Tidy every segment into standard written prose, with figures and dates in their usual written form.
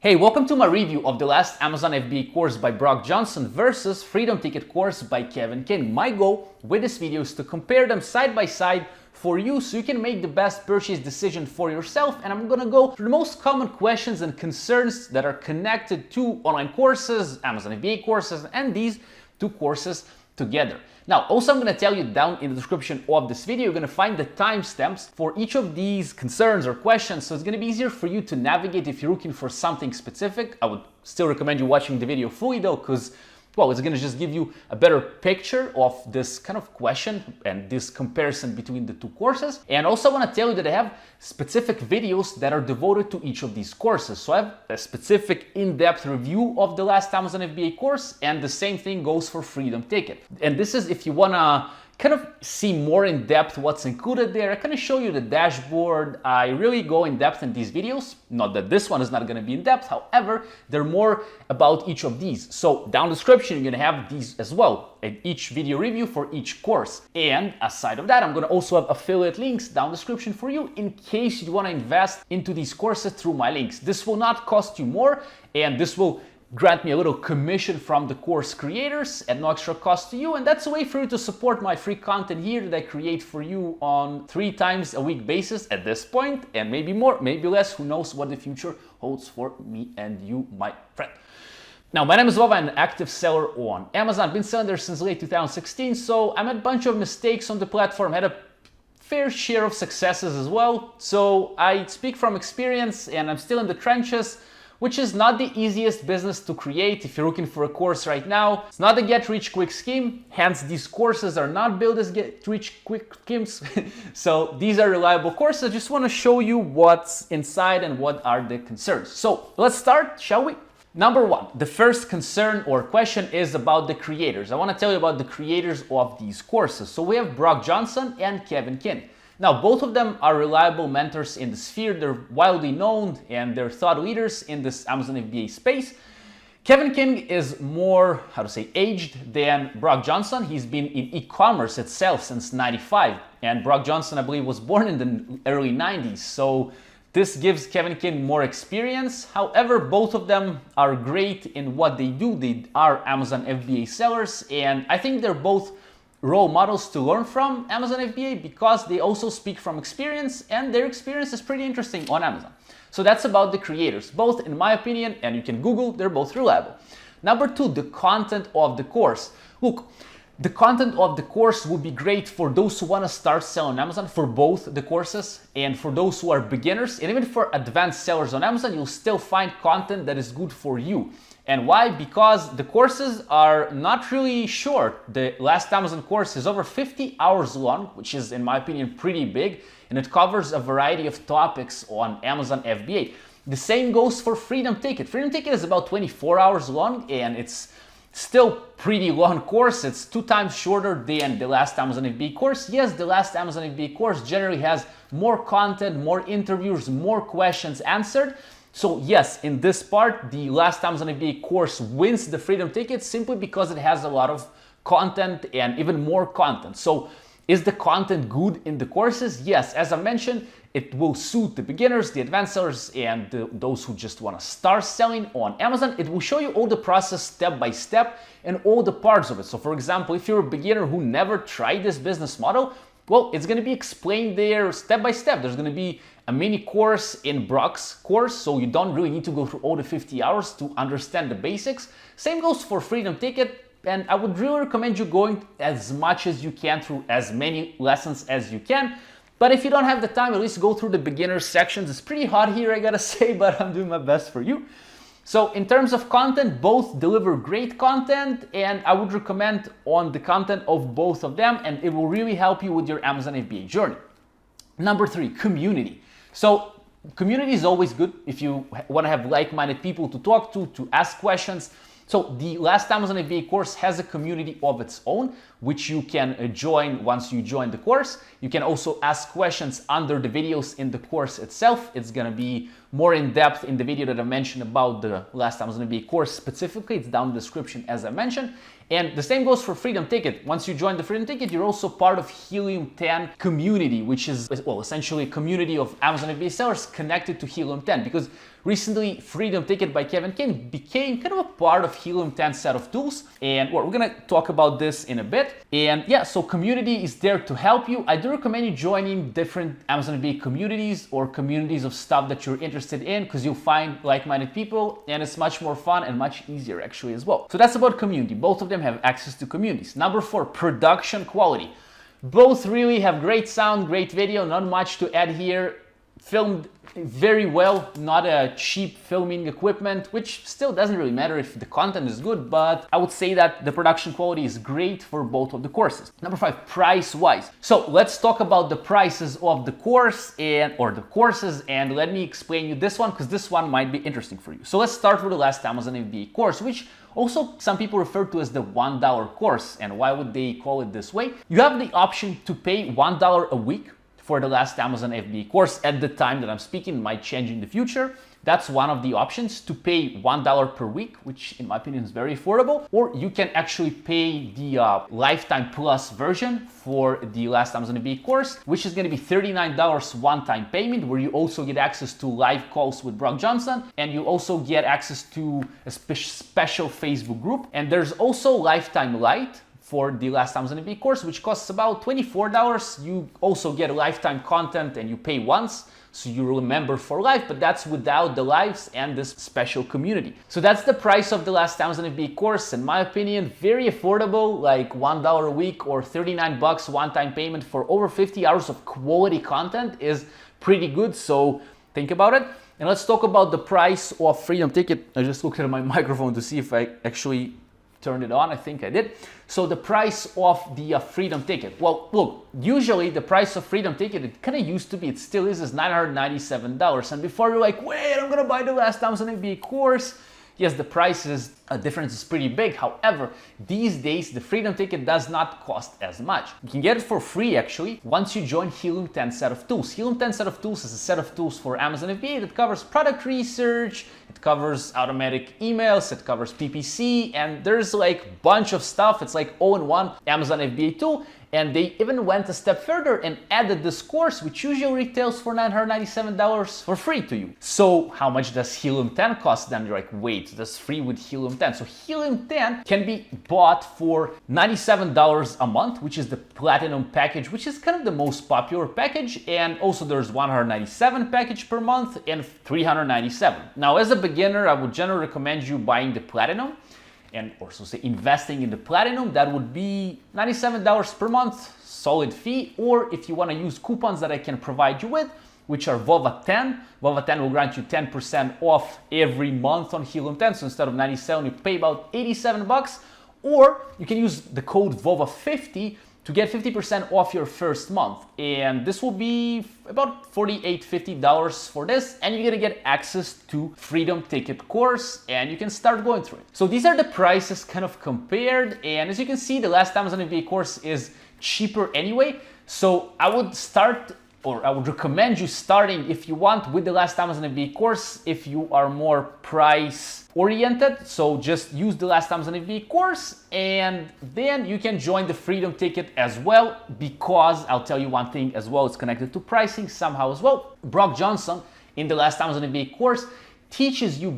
Hey, welcome to my review of the last Amazon FBA course by Brock Johnson versus Freedom Ticket course by Kevin King. My goal with this video is to compare them side by side for you so you can make the best purchase decision for yourself, and I'm gonna go through the most common questions and concerns that are connected to online courses, Amazon FBA courses, and these two courses together. Now, also I'm going to tell you down in the description of this video, you're going to find the timestamps for each of these concerns or questions, so it's going to be easier for you to navigate if you're looking for something specific. I would still recommend you watching the video fully though, because well, it's going to just give you a better picture of this kind of question and this comparison between the two courses. And also I want to tell you that I have specific videos that are devoted to each of these courses. So I have a specific in-depth review of the last Amazon FBA course, and the same thing goes for Freedom Ticket. And this is if you want to kind of see more in depth what's included there. I kind of show you the dashboard. I really go in depth in these videos. Not that this one is not going to be in depth, however, they're more about each of these. So down in the description, you're going to have these as well, and each video review for each course. And aside of that, I'm going to also have affiliate links down in the description for you in case you want to invest into these courses through my links. This will not cost you more, and this will grant me a little commission from the course creators at no extra cost to you, and that's a way for you to support my free content here that I create for you on 3 times a week basis at this point, and maybe more, maybe less. Who knows what the future holds for me and you, my friend. Now, my name is Vova, I'm an active seller on Amazon. I've been selling there since late 2016, so I made a bunch of mistakes on the platform, had a fair share of successes as well. So I speak from experience, and I'm still in the trenches, which is not the easiest business to create if you're looking for a course right now. It's not a get-rich-quick scheme, hence these courses are not built as get-rich-quick schemes. So these are reliable courses. I just want to show you what's inside and what are the concerns. So let's start, shall we? Number 1, the first concern or question is about the creators. I want to tell you about the creators of these courses. So we have Brock Johnson and Kevin King. Now, both of them are reliable mentors in the sphere. They're widely known and they're thought leaders in this Amazon FBA space. Kevin King is more, aged than Brock Johnson. He's been in e-commerce itself since '95. And Brock Johnson, I believe, was born in the early 90s. So this gives Kevin King more experience. However, both of them are great in what they do. They are Amazon FBA sellers. And I think they're both role models to learn from Amazon FBA because they also speak from experience, and their experience is pretty interesting on Amazon. So that's about the creators. Both, in my opinion, and you can Google, they're both reliable. Number 2, the content of the course. Look, the content of the course will be great for those who want to start selling on Amazon, for both the courses, and for those who are beginners, and even for advanced sellers on Amazon, you'll still find content that is good for you. And why? Because the courses are not really short. The last Amazon course is over 50 hours long, which is, in my opinion, pretty big, and it covers a variety of topics on Amazon FBA. The same goes for Freedom Ticket. Freedom Ticket is about 24 hours long, and it's still pretty long course. It's 2 times shorter than the last Amazon FBA course. Yes, the last Amazon FBA course generally has more content, more interviews, more questions answered. So yes, in this part, the last Amazon FBA course wins the Freedom Ticket simply because it has a lot of content and even more content. So is the content good in the courses? Yes, as I mentioned, it will suit the beginners, the advanced sellers, and those who just want to start selling on Amazon. It will show you all the process step by step and all the parts of it. So for example, if you're a beginner who never tried this business model, well, it's going to be explained there step by step. There's going to be a mini course in Brock's course, so you don't really need to go through all the 50 hours to understand the basics. Same goes for Freedom Ticket, and I would really recommend you going as much as you can through as many lessons as you can. But if you don't have the time, at least go through the beginner sections. It's pretty hot here, I gotta say, but I'm doing my best for you. So in terms of content, both deliver great content, and I would recommend on the content of both of them, and it will really help you with your Amazon FBA journey. Number 3, community. So community is always good if you want to have like-minded people to talk to ask questions. So the last Amazon FBA course has a community of its own, which you can join once you join the course. You can also ask questions under the videos in the course itself. It's going to be more in depth in the video that I mentioned about the last Amazon FBA course specifically. It's down in the description, as I mentioned. And the same goes for Freedom Ticket. Once you join the Freedom Ticket, you're also part of Helium 10 community, which is, well, essentially a community of Amazon FBA sellers connected to Helium 10, because recently Freedom Ticket by Kevin King became kind of a part of Helium 10 set of tools. And well, we're gonna talk about this in a bit. And yeah, so community is there to help you. I do recommend you joining different Amazon FBA communities or communities of stuff that you're interested in, because you'll find like-minded people and it's much more fun and much easier actually as well. So that's about community. Both of them have access to communities. Number 4, production quality. Both really have great sound, great video, not much to add here. Filmed very well, not a cheap filming equipment, which still doesn't really matter if the content is good, but I would say that the production quality is great for both of the courses. Number 5, price-wise. So let's talk about the prices of the course or the courses, and let me explain you this one, because this one might be interesting for you. So let's start with the last Amazon FBA course, which also some people refer to as the $1 course. And why would they call it this way? You have the option to pay $1 a week for the last Amazon FBA course. At the time that I'm speaking, might change in the future. That's one of the options, to pay $1 per week, which in my opinion is very affordable. Or you can actually pay the Lifetime Plus version for the last Amazon FBA course, which is gonna be $39 one-time payment, where you also get access to live calls with Brock Johnson, and you also get access to a special Facebook group. And there's also Lifetime Lite for the last Amazon FBA course, which costs about $24. You also get lifetime content and you pay once, so you remember for life, but that's without the lives and this special community. So that's the price of the last Amazon FBA course. In my opinion, very affordable, like $1 a week or 39 bucks one-time payment for over 50 hours of quality content is pretty good. So think about it. And let's talk about the price of Freedom Ticket. I just looked at my microphone to see if I actually turned it on. I think I did. So the price of the Freedom Ticket. Well, look, usually the price of Freedom Ticket, it kind of used to be, it still is $997. And before you're like, wait, I'm gonna buy the last Amazon FBA course. Yes, the prices difference is pretty big. However, these days the Freedom Ticket does not cost as much. You can get it for free actually once you join Helium 10 set of tools. Helium 10 set of tools is a set of tools for Amazon FBA that covers product research, it covers automatic emails, it covers PPC, and there's like a bunch of stuff. It's like all-in-one Amazon FBA tool. And they even went a step further and added this course, which usually retails for $997 for free to you. So how much does Helium 10 cost? Then you're like, wait, that's free with Helium 10. So Helium 10 can be bought for $97 a month, which is the Platinum package, which is kind of the most popular package. And also there's $197 package per month and $397. Now, as a beginner, I would generally recommend you buying the Platinum, and also say investing in the Platinum. That would be $97 per month, solid fee. Or if you want to use coupons that I can provide you with, which are VOVA10. VOVA10 will grant you 10% off every month on Helium 10. So instead of 97, you pay about 87 bucks. Or you can use the code VOVA50 to get 50% off your first month. And this will be about $48, $50 for this. And you're gonna get access to Freedom Ticket course and you can start going through it. So these are the prices kind of compared. And as you can see, the last Amazon FBA course is cheaper anyway. So I would start, or I would recommend you starting, if you want, with the last Amazon FBA course if you are more price oriented. So just use the last Amazon FBA course and then you can join the Freedom Ticket as well, because I'll tell you one thing as well, it's connected to pricing somehow as well. Brock Johnson in the last Amazon FBA course teaches you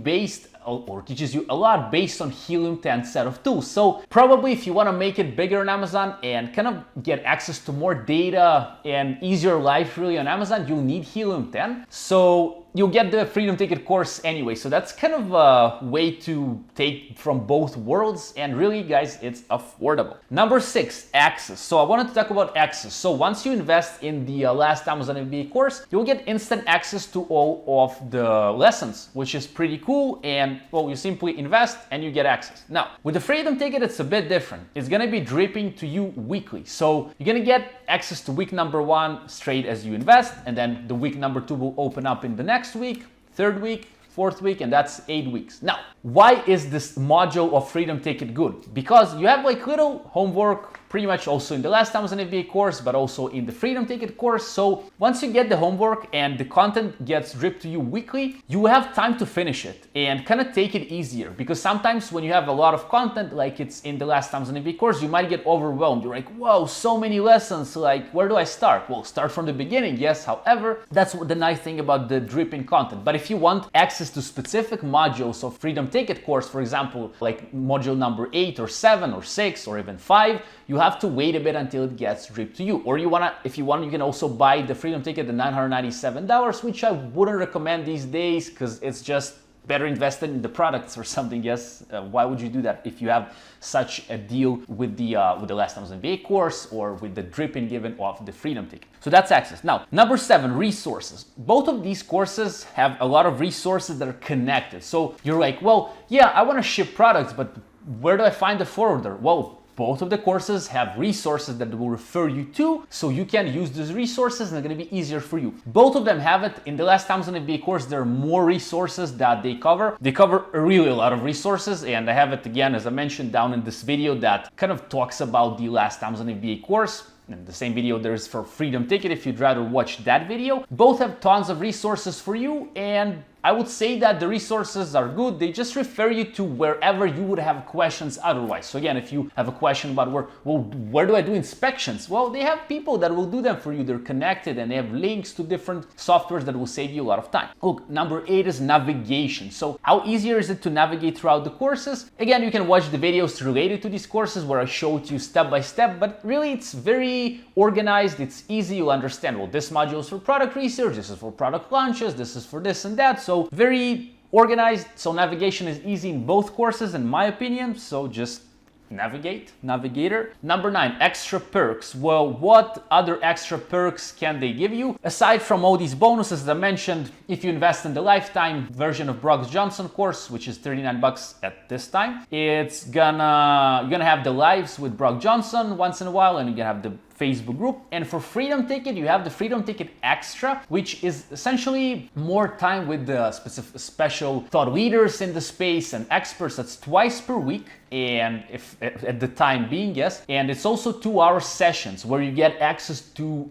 a lot based on Helium 10 set of tools. So probably if you want to make it bigger on Amazon and kind of get access to more data and easier life really on Amazon, you'll need Helium 10. So you'll get the Freedom Ticket course anyway. So that's kind of a way to take from both worlds, and really guys, it's affordable. Number 6, access. So I wanted to talk about access. So once you invest in the last Amazon FBA course, you'll get instant access to all of the lessons, which is pretty cool. And well, you simply invest and you get access. Now, with the Freedom Ticket, it's a bit different. It's gonna be dripping to you weekly. So you're gonna get access to week number 1 straight as you invest, and then the week number 2 will open up in the next week, 3rd week, 4th week, and that's 8 weeks. Now, why is this module of Freedom Ticket good? Because you have like little homework pretty much also in the last Amazon FBA course, but also in the Freedom Ticket course. So once you get the homework and the content gets dripped to you weekly, you have time to finish it and kind of take it easier, because sometimes when you have a lot of content, like it's in the last Amazon FBA course, you might get overwhelmed. You're like, whoa, so many lessons, like where do I start? Well, start from the beginning, yes. However, that's the nice thing about the dripping content. But if you want access to specific modules of Freedom Ticket course, for example, like module number 8 or 7 or 6 or even 5, you have to wait a bit until it gets dripped to you. Or if you want, you can also buy the Freedom Ticket at $997, which I wouldn't recommend these days because it's just better invested in the products or something. Yes, why would you do that if you have such a deal with the last Amazon FBA course or with the dripping given off the Freedom Ticket? So that's access. Now, number 7, resources. Both of these courses have a lot of resources that are connected. So you're like, well, yeah, I want to ship products, but where do I find the forwarder? Well, both of the courses have resources that will refer you to, so you can use those resources and they're going to be easier for you. Both of them have it. In the last Amazon FBA course, there are more resources that they cover. They cover really a lot of resources, and I have it again, as I mentioned, down in this video that kind of talks about the last Amazon FBA course. And the same video there's for Freedom Ticket if you'd rather watch that video. Both have tons of resources for you, and I would say that the resources are good. They just refer you to wherever you would have questions otherwise. So again, if you have a question about where do I do inspections? Well, they have people that will do them for you. They're connected and they have links to different softwares that will save you a lot of time. Look, number 8 is navigation. So how easier is it to navigate throughout the courses? Again, you can watch the videos related to these courses where I showed you step by step, but really it's very organized. It's easy. You'll understand, well, this module is for product research, this is for product launches, this is for this and that. So very organized. So navigation is easy in both courses, in my opinion. So just navigator. Number 9, extra perks. Well, what other extra perks can they give you? Aside from all these bonuses that I mentioned, if you invest in the lifetime version of Brock Johnson course, which is $39 at this time, you're gonna have the lives with Brock Johnson once in a while, and you're gonna have the Facebook group. And for Freedom Ticket, you have the Freedom Ticket Extra, which is essentially more time with the special thought leaders in the space and experts. That's twice per week, and if at the time being, yes. And it's also 2-hour sessions where you get access to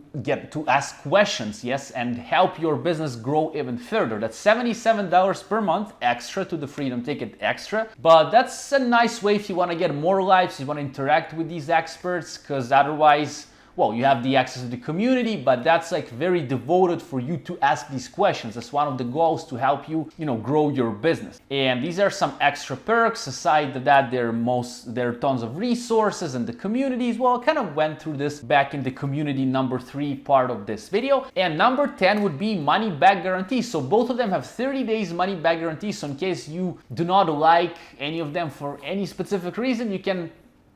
ask questions, yes, and help your business grow even further. That's $77 per month extra to the Freedom Ticket Extra. But that's a nice way if you want to get more lives, you want to interact with these experts, because otherwise, well, you have the access to the community, but that's like very devoted for you to ask these questions. That's one of the goals, to help you, grow your business. And these are some extra perks. Aside that, there are tons of resources in the communities. Well, I kind of went through this back in the community number 3 part of this video. And number 10 would be money back guarantee. So both of them have 30 days money back guarantee. So in case you do not like any of them for any specific reason, you can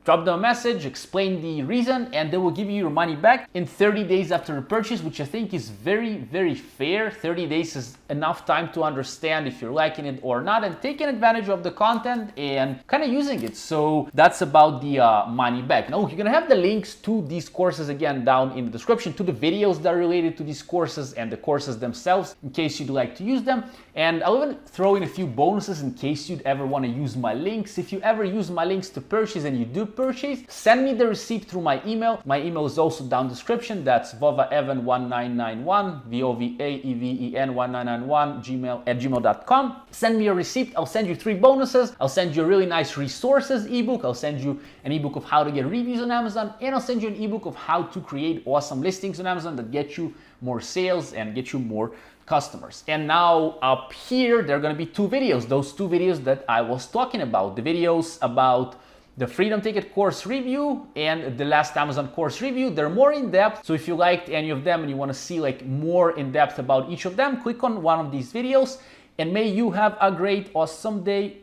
drop them a message, explain the reason, and they will give you your money back in 30 days after the purchase, which I think is very, very fair. 30 days is enough time to understand if you're liking it or not, and taking advantage of the content and kind of using it. So that's about the money back. Now, you're gonna have the links to these courses again down in the description, to the videos that are related to these courses and the courses themselves, in case you'd like to use them. And I'll even throw in a few bonuses in case you'd ever want to use my links. If you ever use my links to purchase and you do purchase, send me the receipt through my email. My email is also down in the description. That's vovaevan1991, vovaeven1991 @gmail.com. Send me a receipt. I'll send you 3 bonuses. I'll send you a really nice resources ebook. I'll send you an ebook of how to get reviews on Amazon, and I'll send you an ebook of how to create awesome listings on Amazon that get you more sales and get you more customers. And now up here, there are going to be 2 videos, those 2 videos that I was talking about, the videos about the Freedom Ticket course review and the last Amazon course review. They're more in depth. So if you liked any of them and you want to see like more in depth about each of them, click on one of these videos, and may you have a great, awesome day.